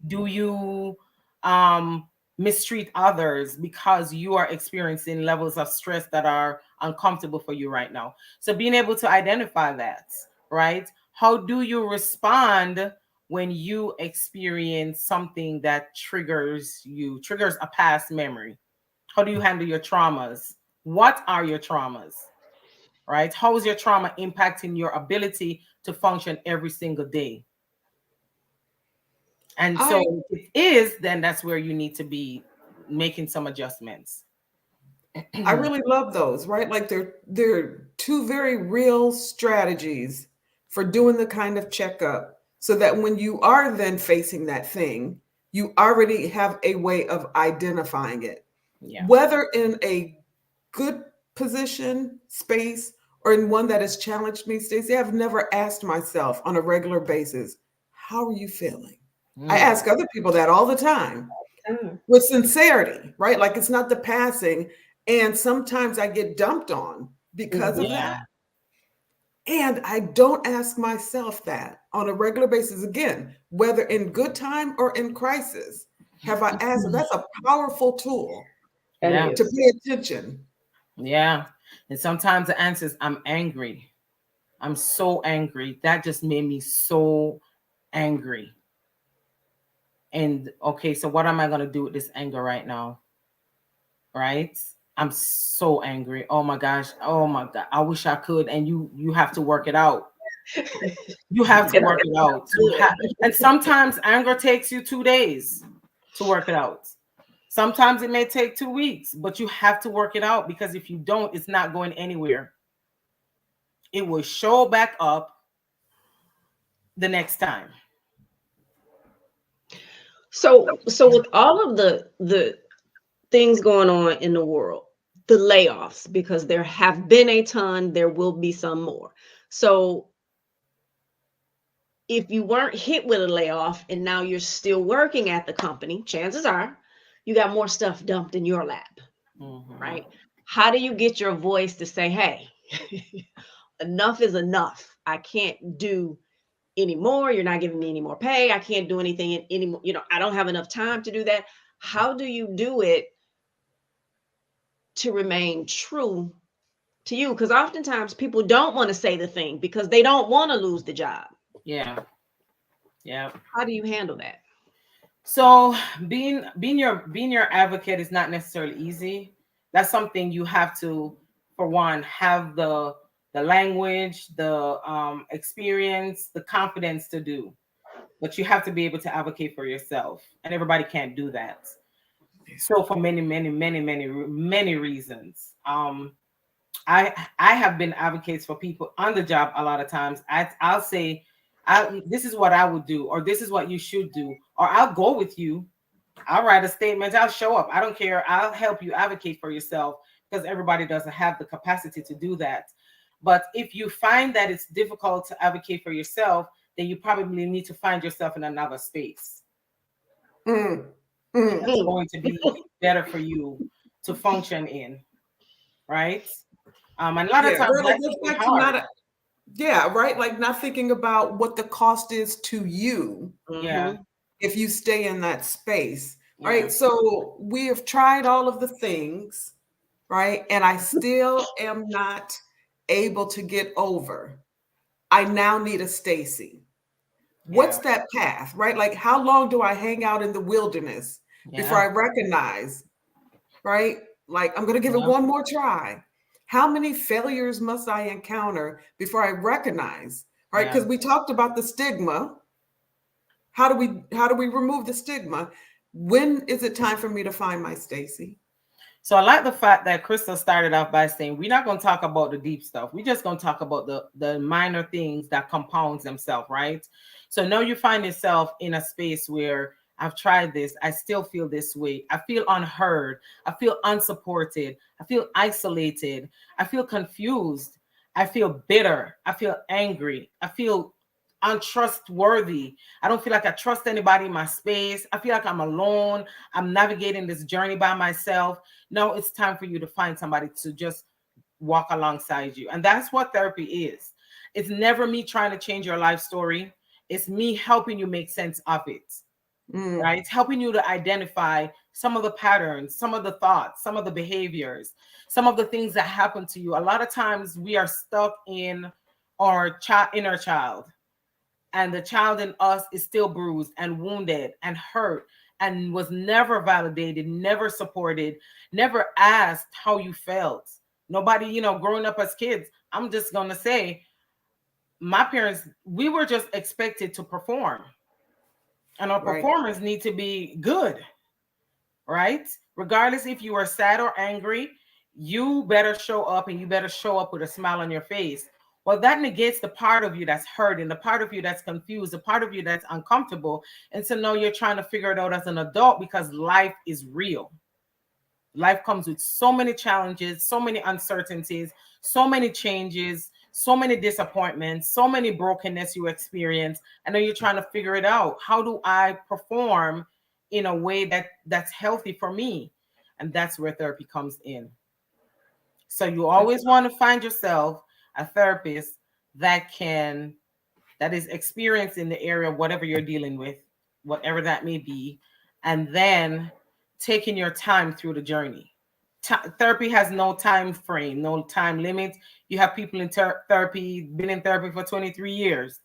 Do you um mistreat others because you are experiencing levels of stress that are uncomfortable for you right now? So being able to identify that, right? How do you respond when you experience something that triggers a past memory? How do you handle your traumas? What are your traumas? Right? How is your trauma impacting your ability to function every single day? And I so if it is, then that's where you need to be making some adjustments. I really love those, right? Like they're two very real strategies for doing the kind of checkup so that when you are then facing that thing, you already have a way of identifying it. Yeah. Whether in a good position, space, or in one that has challenged me, Stacey, I've never asked myself on a regular basis, how are you feeling? I Mm. ask other people that all the time with sincerity, right? Like it's not the passing. And sometimes I get dumped on because of Yeah. that. And I don't ask myself that on a regular basis again, whether in good time or in crisis. Have I asked? That's a powerful tool That Yeah. to is. pay attention. Yeah. And sometimes the answer is I'm angry. I'm so angry. That just made me so angry. And okay, so what am I going to do with this anger right now? Right? I'm so angry. Oh my gosh. Oh my God. I wish I could. And you have to work it out. You have to And work it out. And sometimes anger takes you 2 days to work it out. Sometimes it may take 2 weeks, but you have to work it out because if you don't, it's not going anywhere. It will show back up the next time. so with all of the things going on in the world, the layoffs, because there have been a ton, there will be some more. So if you weren't hit with a layoff and now you're still working at the company, chances are you got more stuff dumped in your lap, Mhm. right? How do you get your voice to say, hey, enough is enough? I can't do anymore. You're not giving me any more pay. I can't do anything anymore. I don't have enough time to do that. How do you do it to remain true to you? Because oftentimes people don't want to say the thing because they don't want to lose the job. Yeah. Yeah. How do you handle that? So being your advocate is not necessarily easy. That's something you have to, for one, have the language, the experience, the confidence to do. But you have to be able to advocate for yourself, and everybody can't do that. So for many reasons, I have been advocates for people on the job a lot of times. I'll say, this is what I would do, or this is what you should do, or I'll go with you. I'll write a statement. I'll show up. I don't care. I'll help you advocate for yourself, because everybody doesn't have the capacity to do that. But if you find that it's difficult to advocate for yourself, then you probably need to find yourself in another space. That's going to be better for you to function in, right? And a lot of times right, that's like hard. right, like not thinking about what the cost is to you. Yeah. If you stay in that space, right? Yeah. So we have tried all of the things, right? And I still am not able to get over. I now need a Stacey. What's that path, right? Like, how long do I hang out in the wilderness before I recognize, right? Like, I'm going to give it one more try. How many failures must I encounter before I recognize, right? Because we talked about the stigma. How do we remove the stigma? When is it time for me to find my Stacey? So I like the fact that Crystal started off by saying, we're not going to talk about the deep stuff. We're just going to talk about the minor things that compounds themselves, right? So now you find yourself in a space where I've tried this. I still feel this way. I feel unheard. I feel unsupported. I feel isolated. I feel confused. I feel bitter. I feel angry. I feel untrustworthy. I don't feel like I trust anybody in my space. I feel like I'm alone. I'm navigating this journey by myself. No, it's time for you to find somebody to just walk alongside you. And that's what therapy is. It's never me trying to change your life story. It's me helping you make sense of it. Right? It's helping you to identify some of the patterns, some of the thoughts, some of the behaviors, some of the things that happen to you. A lot of times we are stuck in our inner child. And the child in us is still bruised and wounded and hurt and was never validated, never supported, never asked how you felt. Nobody, growing up as kids, I'm just going to say, my parents, we were just expected to perform. And our performance need to be good, right? Regardless if you are sad or angry, you better show up, and you better show up with a smile on your face. Well, that negates the part of you that's hurting, the part of you that's confused, the part of you that's uncomfortable. And so now you're trying to figure it out as an adult, because life is real. Life comes with so many challenges, so many uncertainties, so many changes, so many disappointments, so many brokenness you experience. And then you're trying to figure it out. How do I perform in a way that's healthy for me? And that's where therapy comes in. So you always want to find yourself a therapist that is experienced in the area of whatever you're dealing with, whatever that may be, and then taking your time through the journey. Therapy has no time frame, no time limit. You have people in therapy, been in therapy for 23 years.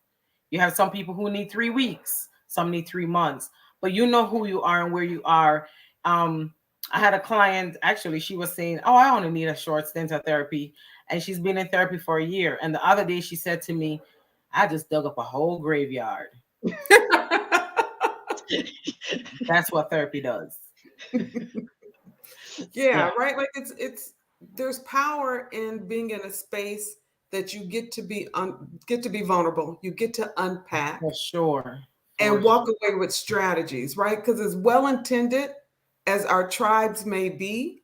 You have some people who need 3 weeks, some need 3 months, but you know who you are and where you are. I had a client, actually, she was saying, oh, I only need a short stint of therapy. And she's been in therapy for a year. And the other day she said to me, I just dug up a whole graveyard. That's what therapy does. Yeah, right. Like there's power in being in a space that you get to be vulnerable. You get to unpack. For sure. And walk away with strategies, right? Because as well intended as our tribes may be,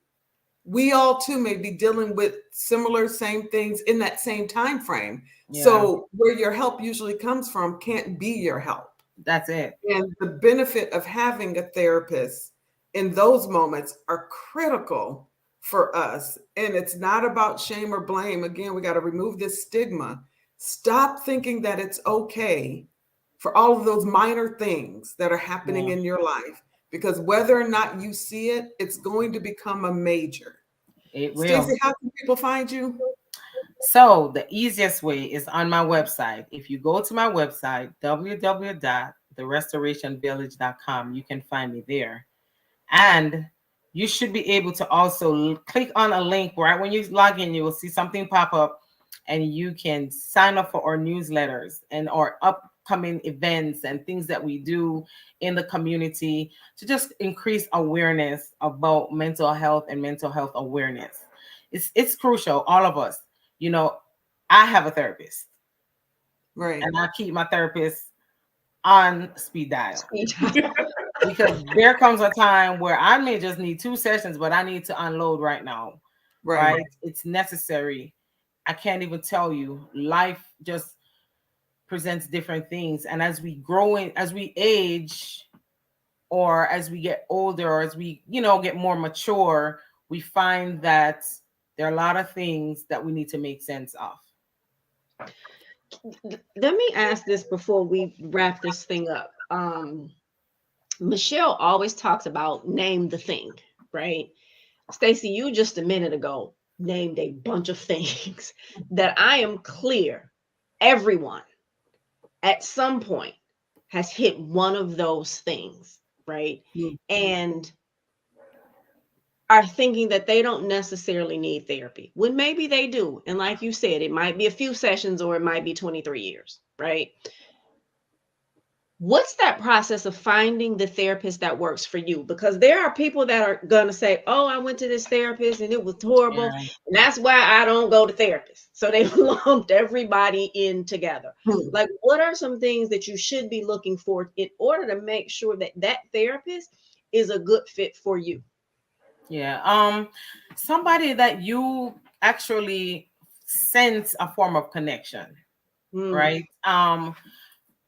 we all too may be dealing with similar same things in that same time frame. Yeah. So where your help usually comes from can't be your help. That's it. And the benefit of having a therapist in those moments are critical for us. And it's not about shame or blame. Again, we got to remove this stigma. Stop thinking that it's okay for all of those minor things that are happening Yeah. in your life, because whether or not you see it, it's going to become a major. It will. Stacey, how can people find you? So the easiest way is on my website. If you go to my website, www.therestorationvillage.com, you can find me there. And you should be able to also click on a link right when you log in, you will see something pop up and you can sign up for our newsletters and our upcoming events and things that we do in the community to just increase awareness about mental health and mental health awareness. It's crucial, all of us. You know, I have a therapist Right. and I keep my therapist on speed dial. Speed. Because there comes a time where I may just need 2 sessions, but I need to unload right now. Right. Right? It's necessary. I can't even tell you. Life just presents different things. And as we grow in, as we age, or as we get older, or as we, get more mature, we find that there are a lot of things that we need to make sense of. Let me ask this before we wrap this thing up. Michele always talks about name the thing, right? Stacey, you just a minute ago named a bunch of things that I am clear everyone at some point has hit one of those things, right? Mm-hmm. And are thinking that they don't necessarily need therapy when maybe they do. And like you said, it might be a few sessions or it might be 23 years, right? What's that process of finding the therapist that works for you? Because there are people that are going to say, oh, I went to this therapist and it was horrible. Yeah. And that's why I don't go to therapists. So they lumped everybody in together. Like, what are some things that you should be looking for in order to make sure that that therapist is a good fit for you? Yeah. Somebody that you actually sense a form of connection, right?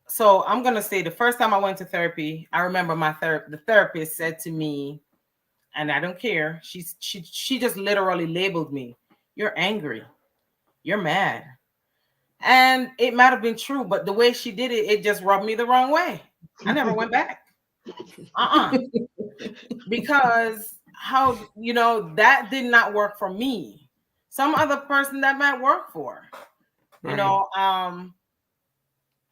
So I'm gonna say the first time I went to therapy, I remember the therapist said to me, and I don't care. She just literally labeled me. You're angry. You're mad. And it might have been true, but the way she did it, it just rubbed me the wrong way. I never went back. Because that did not work for me. Some other person that might work for,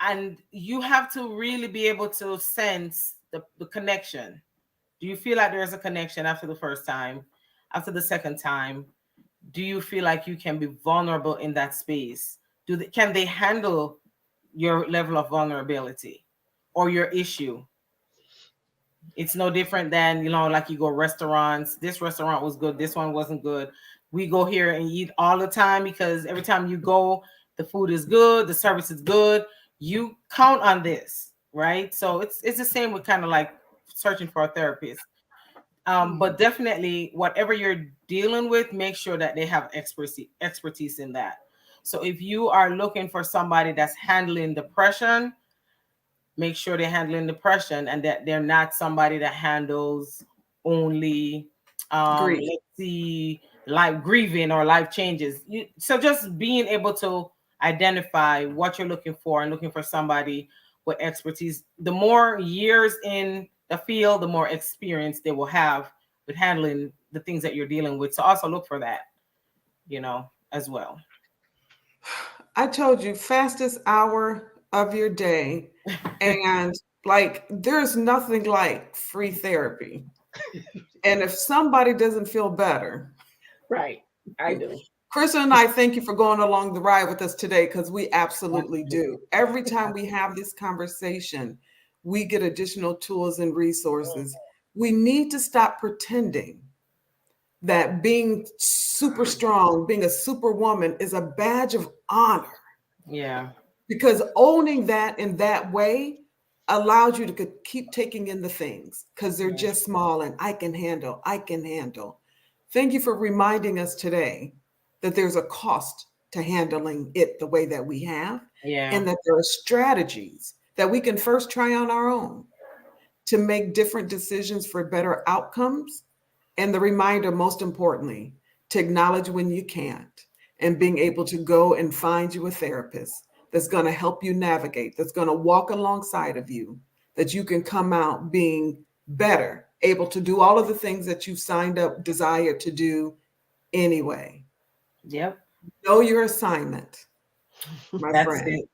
and you have to really be able to sense the connection. Do you feel like there's a connection after the first time? After the second time? Do you feel like you can be vulnerable in that space? Can they handle your level of vulnerability or your issue? It's no different than, like you go restaurants. This restaurant was good. This one wasn't good. We go here and eat all the time because every time you go, the food is good. The service is good. You count on this, right? So it's the same with kind of like searching for a therapist. But definitely whatever you're dealing with, make sure that they have expertise in that. So if you are looking for somebody that's handling depression, make sure they're handling depression and that they're not somebody that handles only Grief. let's see, life grieving or life changes. So just being able to identify what you're looking for and looking for somebody with expertise. The more years in the field, the more experience they will have with handling the things that you're dealing with. So also look for that, as well. I told you, fastest hour of your day. And like, there's nothing like free therapy. And if somebody doesn't feel better, right, I do. Krista and I thank you for going along the ride with us today, because we absolutely do. Every time we have this conversation, we get additional tools and resources. We need to stop pretending that being super strong, being a superwoman is a badge of honor. Yeah. Because owning that in that way allows you to keep taking in the things because they're just small and I can handle. Thank you for reminding us today that there's a cost to handling it the way that we have. Yeah. And that there are strategies that we can first try on our own to make different decisions for better outcomes. And the reminder, most importantly, to acknowledge when you can't and being able to go and find you a therapist that's going to help you navigate, that's going to walk alongside of you, that you can come out being better, able to do all of the things that you signed up, desired to do anyway. Yep. Know your assignment, my That's friend. it.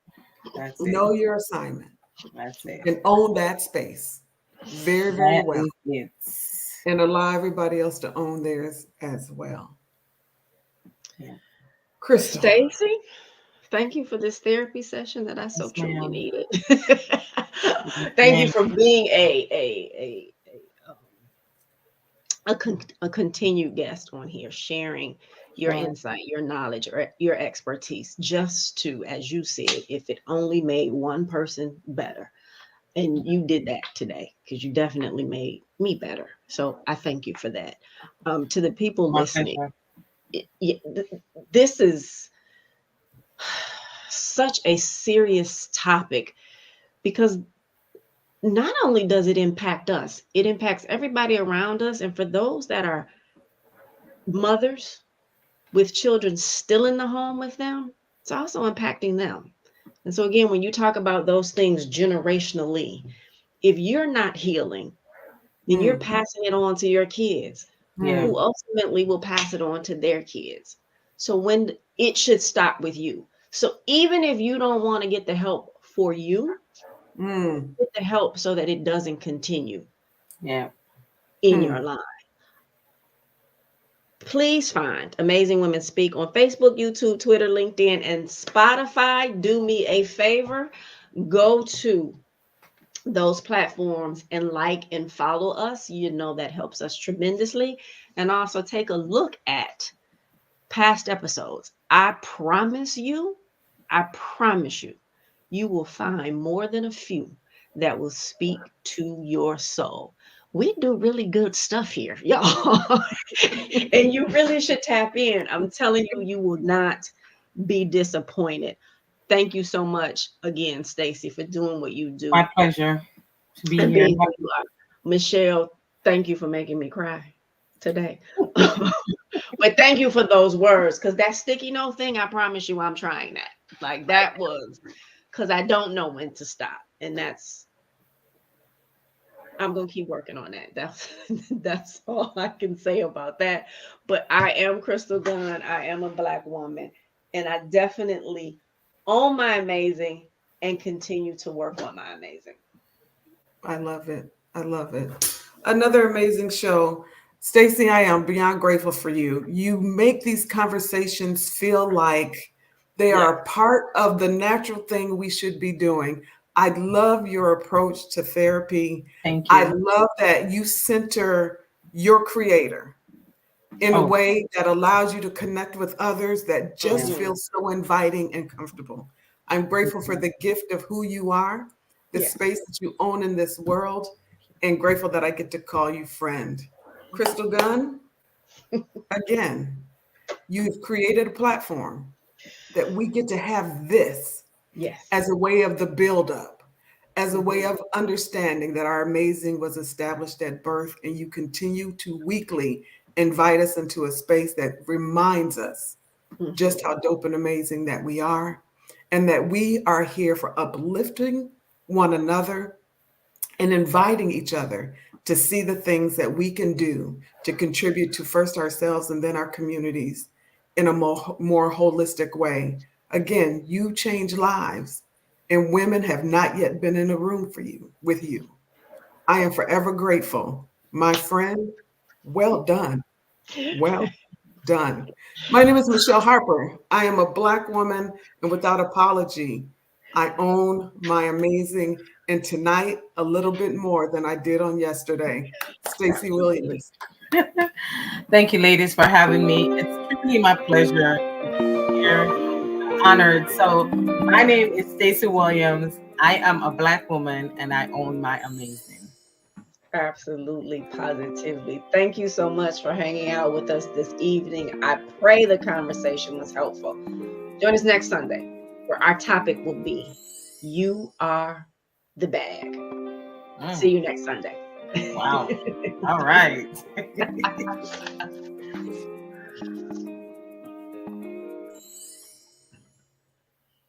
That's it. Know your assignment That's it. and own that space very, very That well. is it. And allow everybody else to own theirs as well. Yeah. Crystal. Stacey, thank you for this therapy session that I so Yes, truly ma'am. needed. Yes, Thank you ma'am. for being a continued guest on here, sharing your Sure. insight, your knowledge, or your expertise, just to, as you said, if it only made one person better. And you did that today because you definitely made me better. So I thank you for that. To the people My listening, pleasure. this is such a serious topic because not only does it impact us, it impacts everybody around us. And for those that are mothers with children still in the home with them, it's also impacting them. And so, again, when you talk about those things generationally, if you're not healing, then you're Mm, passing it on to your kids, Yeah. mm, who ultimately will pass it on to their kids. So, when it should stop with you. So, even if you don't want to get the help for you, mm, get the help so that it doesn't continue Yeah. in your mm. life. Please find Amazing Women Speak on Facebook, YouTube, Twitter, LinkedIn, and Spotify. Do me a favor, go to those platforms and like and follow us. You know that helps us tremendously. And also take a look at past episodes. I promise you, you will find more than a few that will speak to your soul. We do really good stuff here, y'all. And you really should tap in. I'm telling you, you will not be disappointed. Thank you so much again, Stacey, for doing what you do My pleasure to be and here. being who you are. Michele, thank you for making me cry today. But thank you for those words, because that sticky note thing, I promise you, I'm trying that. Like that was because I don't know when to stop. And I'm gonna keep working on that. That's all I can say about that. But I am Crystal Gunn. I am a Black woman, and I definitely own my amazing and continue to work on my amazing. I love it. I love it. Another amazing show. Stacey, I am beyond grateful for you. You make these conversations feel like they Yeah. are a part of the natural thing we should be doing. I love your approach to therapy. Thank I you. love that you center your creator in a Oh, way that allows you to connect with others that just Mhm. feels so inviting and comfortable. I'm grateful for the gift of who you are, the Yes. space that you own in this world, and grateful that I get to call you friend. Crystal Gunn, again, you've created a platform that we get to have this Yes. as a way of the buildup, as a way Mhm. of understanding that our amazing was established at birth, and you continue to weekly invite us into a space that reminds us just Mhm. how dope and amazing that we are, and that we are here for uplifting one another and inviting each other to see the things that we can do to contribute to first ourselves and then our communities in a more holistic way. Again, you change lives, and women have not yet been in a room for you with you. I am forever grateful. My friend, well done. Well done. My name is Michele Harper. I am a Black woman, and without apology, I own my amazing, and tonight a little bit more than I did on yesterday. Stacey Absolutely. Williams. thank you, ladies, for having me. It's truly my pleasure to be here. Honored. So, my name is Stacey Williams. I am a Black woman and I own my amazing. Absolutely, positively. Thank you so much for hanging out with us this evening. I pray the conversation was helpful. Join us next Sunday, where our topic will be You Are the Bag. See Mm, you next Sunday. wow. All right.